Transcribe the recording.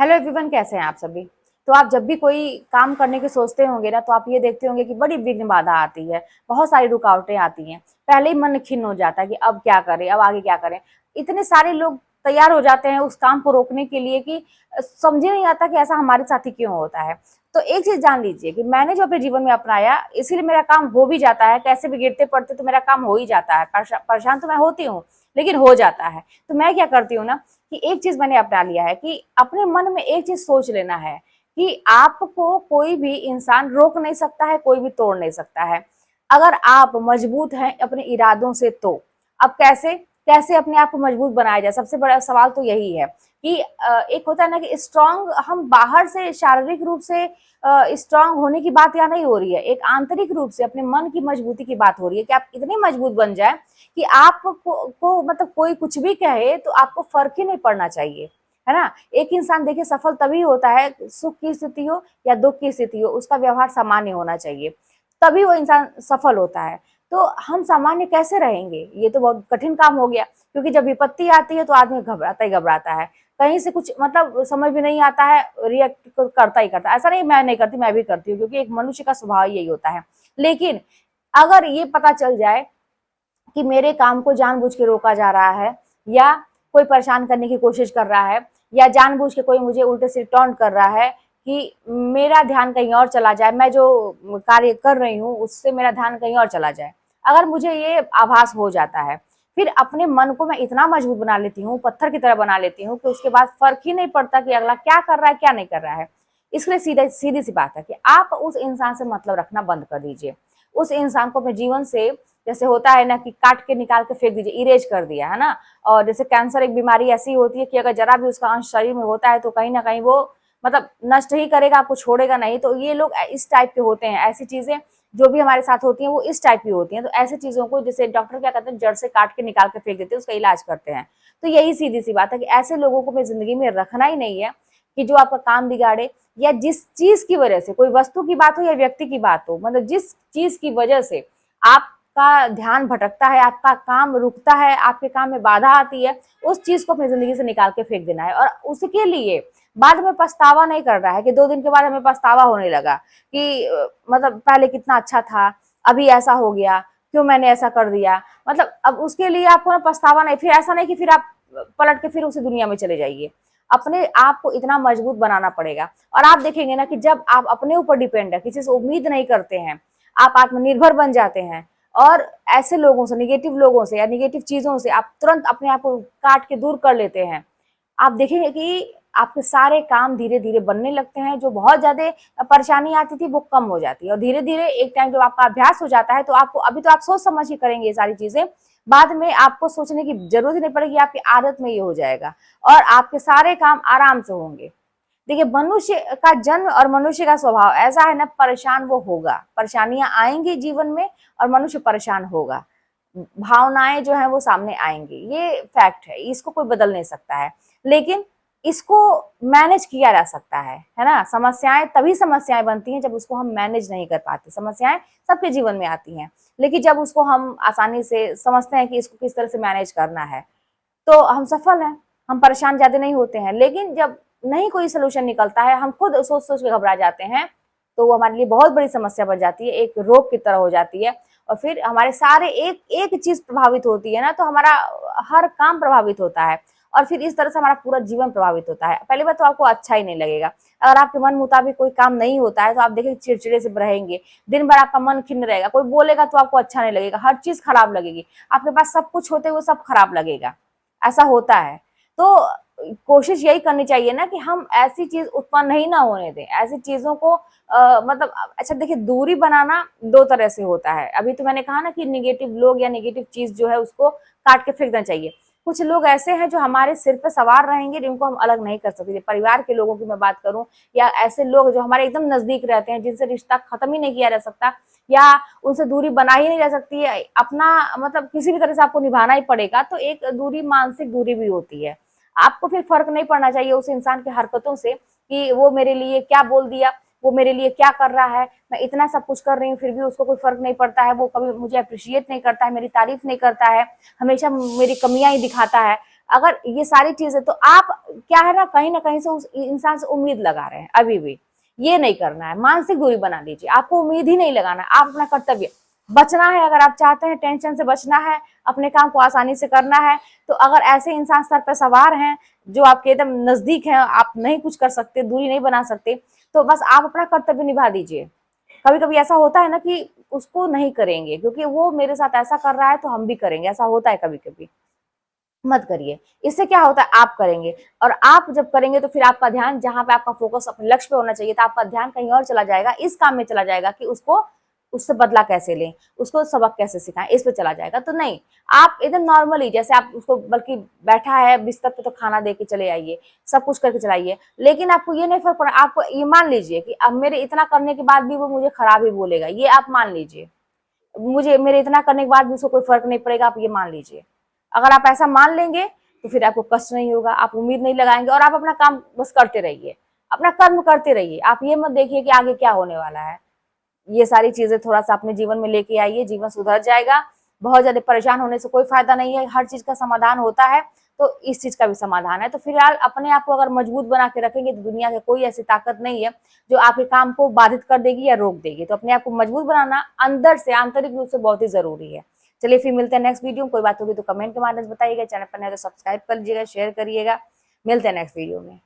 Hello everyone, कैसे हैं आप सभी। तो आप जब भी कोई काम करने की सोचते होंगे ना, तो आप ये देखते होंगे कि बड़ी विघ्न बाधा आती है, बहुत सारी रुकावटें आती हैं। पहले ही मन खिन्न हो जाता है कि अब क्या करें, अब आगे क्या करें। इतने सारे लोग तैयार हो जाते हैं उस काम को रोकने के लिए कि समझ ही नहीं आता कि ऐसा हमारे साथ ही क्यों होता है। तो एक चीज जान लीजिए कि मैंने जो अपने जीवन में अपनाया, इसीलिए मेरा काम हो भी जाता है। कैसे भी गिरते पड़ते तो मेरा काम हो ही जाता है। परेशान तो मैं होती हूँ, लेकिन हो जाता है। तो मैं क्या करती हूँ ना, कि एक चीज मैंने अपना लिया है कि अपने मन में एक चीज सोच लेना है कि आपको कोई भी इंसान रोक नहीं सकता है, कोई भी तोड़ नहीं सकता है, अगर आप मजबूत हैं अपने इरादों से। तो अब कैसे कैसे अपने आप को मजबूत बनाया जाए, सबसे बड़ा सवाल तो यही है कि एक होता है ना कि स्ट्रांग, हम बाहर से शारीरिक रूप से स्ट्रांग होने की बात यहाँ नहीं हो रही है, एक आंतरिक रूप से अपने मन की मजबूती की बात हो रही है कि आप इतने मजबूत बन जाए कि आपको मतलब कोई कुछ भी कहे तो आपको फर्क ही नहीं पड़ना चाहिए, है ना। एक इंसान देखिए सफल तभी होता है, सुख की स्थिति हो या दुख की स्थिति हो, उसका व्यवहार सामान्य होना चाहिए, तभी वो इंसान सफल होता है। तो हम सामान्य कैसे रहेंगे, ये तो बहुत कठिन काम हो गया। क्योंकि जब विपत्ति आती है तो आदमी घबराता ही घबराता है, कहीं से कुछ मतलब समझ में नहीं आता है, रिएक्ट करता ही करता है। ऐसा नहीं मैं नहीं करती, मैं भी करती हूँ, क्योंकि एक मनुष्य का स्वभाव यही होता है। लेकिन अगर ये पता चल जाए कि मेरे काम को जानबूझ के रोका जा रहा है, या कोई परेशान करने की कोशिश कर रहा है, या जानबूझ के कोई मुझे उल्टे से टॉन्ट कर रहा है कि मेरा ध्यान कहीं और चला जाए, मैं जो कार्य कर रही हूँ उससे मेरा ध्यान कहीं और चला जाए, अगर मुझे ये आभास हो जाता है, फिर अपने मन को मैं इतना मजबूत बना लेती हूँ, पत्थर की तरह बना लेती हूँ कि उसके बाद फर्क ही नहीं पड़ता कि अगला क्या कर रहा है क्या नहीं कर रहा है। इसलिए सीधी सी बात है कि आप उस इंसान से मतलब रखना बंद कर दीजिए। उस इंसान को अपने जीवन से, जैसे होता है ना कि काट के निकाल के फेंक दीजिए, इरेज कर दिया, है ना। और जैसे कैंसर एक बीमारी ऐसी होती है कि अगर जरा भी उसका अंश शरीर में होता है तो कहीं ना कहीं वो मतलब नष्ट ही करेगा, आपको छोड़ेगा नहीं। तो ये लोग इस टाइप के होते हैं, ऐसी चीजें जो भी हमारे साथ होती हैं वो इस टाइप की होती हैं। तो ऐसी चीजों को जैसे डॉक्टर क्या करते हैं, जड़ से काट के निकाल के फेंक देते हैं, उसका इलाज करते हैं। तो यही सीधी सी बात है कि ऐसे लोगों को अपनी जिंदगी में रखना ही नहीं है कि जो आपका काम बिगाड़े, या जिस चीज की वजह से, कोई वस्तु की बात हो या व्यक्ति की बात हो, मतलब जिस चीज की वजह से आपका ध्यान भटकता है, आपका काम रुकता है, आपके काम में बाधा आती है, उस चीज को अपनी जिंदगी से निकाल के फेंक देना है। और उसके लिए बाद में पछतावा नहीं कर रहा है कि 2 दिन के बाद हमें पछतावा होने लगा कि मतलब पहले कितना अच्छा था, अभी ऐसा हो गया, क्यों मैंने ऐसा कर दिया। मतलब अब उसके लिए आपको ना पछतावा नहीं, फिर ऐसा नहीं कि फिर आप पलट के फिर उसी दुनिया में चले जाइए। अपने आप को इतना मजबूत बनाना पड़ेगा। और आप देखेंगे ना कि जब आप अपने ऊपर डिपेंड है, किसी से उम्मीद नहीं करते हैं, आप आत्मनिर्भर बन जाते हैं, और ऐसे लोगों से, निगेटिव लोगों से या निगेटिव चीजों से आप तुरंत अपने आप को काट के दूर कर लेते हैं, आप देखेंगे कि आपके सारे काम धीरे धीरे बनने लगते हैं। जो बहुत ज्यादा परेशानी आती थी वो कम हो जाती है, और धीरे धीरे एक टाइम जब आपका अभ्यास हो जाता है तो आपको, अभी तो आप सोच समझ के करेंगे ये सारी चीजें, बाद में आपको सोचने की जरूरत ही नहीं पड़ेगी, आपकी आदत में ये हो जाएगा, और आपके सारे काम आराम से होंगे। देखिए, मनुष्य का जन्म और मनुष्य का स्वभाव ऐसा है ना, परेशान वो होगा, परेशानियां आएंगी जीवन में, और मनुष्य परेशान होगा, भावनाएं जो है वो सामने आएंगी, ये फैक्ट है, इसको कोई बदल नहीं सकता है। लेकिन इसको मैनेज किया जा सकता है ना। समस्याएं तभी समस्याएं बनती हैं जब उसको हम मैनेज नहीं कर पाते। समस्याएं सबके जीवन में आती हैं, लेकिन जब उसको हम आसानी से समझते हैं कि इसको किस तरह से मैनेज करना है, तो हम सफल हैं, हम परेशान ज्यादा नहीं होते हैं। लेकिन जब नहीं कोई सोल्यूशन निकलता है, हम खुद सोच सोच के घबरा जाते हैं, तो वो हमारे लिए बहुत बड़ी समस्या बन जाती है, एक रोग की तरह हो जाती है। और फिर हमारे सारे एक एक चीज प्रभावित होती है ना, तो हमारा हर काम प्रभावित होता है, और फिर इस तरह से हमारा पूरा जीवन प्रभावित होता है। पहली बात तो आपको अच्छा ही नहीं लगेगा, अगर आपके मन मुताबिक कोई काम नहीं होता है तो आप देखिए चिड़चिड़े से रहेंगे, दिन भर आपका मन खिन्न रहेगा, कोई बोलेगा तो आपको अच्छा नहीं लगेगा, हर चीज खराब लगेगी, आपके पास सब कुछ होते हुए सब खराब लगेगा, ऐसा होता है। तो कोशिश यही करनी चाहिए ना कि हम ऐसी चीज उत्पन्न ही ना होने दें, ऐसी चीजों को मतलब अच्छा देखिए, दूरी बनाना 2 तरह से होता है। अभी तो मैंने कहा ना कि निगेटिव लोग या निगेटिव चीज जो है उसको काट के फेंक देना चाहिए। कुछ लोग ऐसे हैं जो हमारे सिर पे सवार रहेंगे, जिनको हम अलग नहीं कर सकते। परिवार के लोगों की मैं बात करूं, या ऐसे लोग जो हमारे एकदम नजदीक रहते हैं, जिनसे रिश्ता खत्म ही नहीं किया जा सकता, या उनसे दूरी बना ही नहीं जा सकती है, अपना मतलब किसी भी तरह से आपको निभाना ही पड़ेगा, तो एक दूरी मानसिक दूरी भी होती है। आपको फिर फर्क नहीं पड़ना चाहिए उस इंसान की हरकतों से कि वो मेरे लिए क्या बोल दिया, वो मेरे लिए क्या कर रहा है, मैं इतना सब कुछ कर रही हूँ फिर भी उसको कोई फर्क नहीं पड़ता है, वो कभी मुझे अप्रिशिएट नहीं करता है, मेरी तारीफ नहीं करता है, हमेशा मेरी कमियां ही दिखाता है। अगर ये सारी चीजें, तो आप क्या है ना कहीं से उस इंसान से उम्मीद लगा रहे हैं अभी भी। ये नहीं करना है, मानसिक दूरी बना लीजिए, आपको उम्मीद ही नहीं लगाना है, आप अपना कर्तव्य बचना है। अगर आप चाहते हैं टेंशन से बचना है, अपने काम को आसानी से करना है, तो अगर ऐसे इंसान सर पर सवार हैं जो आपके एकदम नजदीक हैं, आप नहीं कुछ कर सकते, दूरी नहीं बना सकते, तो बस आप अपना कर्तव्य निभा दीजिए। कभी कभी ऐसा होता है ना कि उसको नहीं करेंगे क्योंकि वो मेरे साथ ऐसा कर रहा है तो हम भी करेंगे, ऐसा होता है कभी कभी। मत करिए। इससे क्या होता है, आप करेंगे, और आप जब करेंगे तो फिर आपका ध्यान, जहां पे आपका फोकस अपने लक्ष्य पे होना चाहिए था, आपका ध्यान कहीं और चला जाएगा, इस काम में चला जाएगा कि उसको, उससे बदला कैसे लें, उसको सबक कैसे सिखाएं, इस पे चला जाएगा। तो नहीं, आप एकदम नॉर्मली जैसे आप उसको, बल्कि बैठा है बिस्तर पे तो खाना दे के चले आइए, सब कुछ करके चलाइए, लेकिन आपको ये नहीं फर्क पड़ा, आपको ये मान लीजिए कि अब मेरे इतना करने के बाद भी वो मुझे खराब ही बोलेगा, ये आप मान लीजिए। मुझे, मेरे इतना करने के बाद भी उसको कोई फर्क नहीं पड़ेगा, आप ये मान लीजिए। अगर आप ऐसा मान लेंगे तो फिर आपको कष्ट नहीं होगा, आप उम्मीद नहीं लगाएंगे, और आप अपना काम बस करते रहिए, अपना कर्म करते रहिए। आप ये मत देखिए कि आगे क्या होने वाला है। ये सारी चीजें थोड़ा सा अपने जीवन में लेके आइए, जीवन सुधर जाएगा। बहुत ज्यादा परेशान होने से कोई फायदा नहीं है, हर चीज का समाधान होता है, तो इस चीज का भी समाधान है। तो फिलहाल अपने आप को अगर मजबूत बना के रखेंगे तो दुनिया की कोई ऐसी ताकत नहीं है जो आपके काम को बाधित कर देगी या रोक देगी। तो अपने आप को मजबूत बनाना अंदर से, आंतरिक रूप से बहुत ही जरूरी है। चलिए फिर मिलते हैं नेक्स्ट वीडियो में। कोई बात होगी तो कमेंट के माध्यम से बताइएगा, चैनल पर नए तो सब्सक्राइब कर लीजिएगा, शेयर करिएगा। मिलते हैं नेक्स्ट वीडियो में।